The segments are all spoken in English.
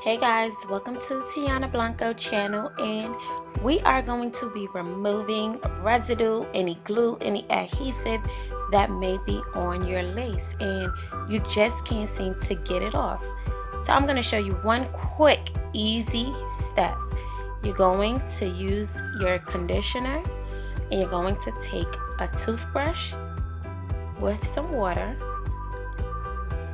Hey guys, welcome to Tianna Blancoo channel, and we are going to be removing residue, any glue, any adhesive that may be on your lace and you just can't seem to get it off. So I'm going to show you one quick easy step. You're going to use your conditioner and you're going to take a toothbrush with some water.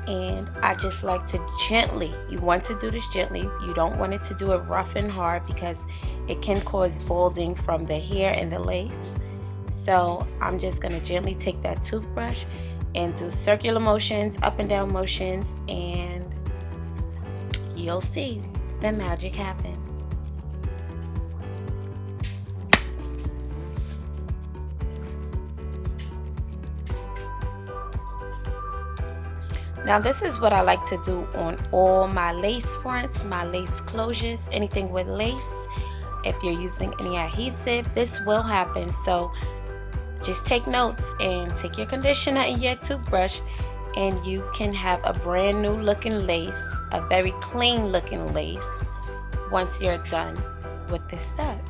And I just like to gently, you want to do this gently, you don't want it to do it rough and hard because it can cause balding from the hair and the lace. So I'm just going to gently take that toothbrush and do circular motions, up and down motions, and you'll see the magic happen. Now this is what I like to do on all my lace fronts, my lace closures, anything with lace. If you're using any adhesive, this will happen. So just take notes and take your conditioner and your toothbrush and you can have a brand new looking lace, a very clean looking lace once you're done with this step.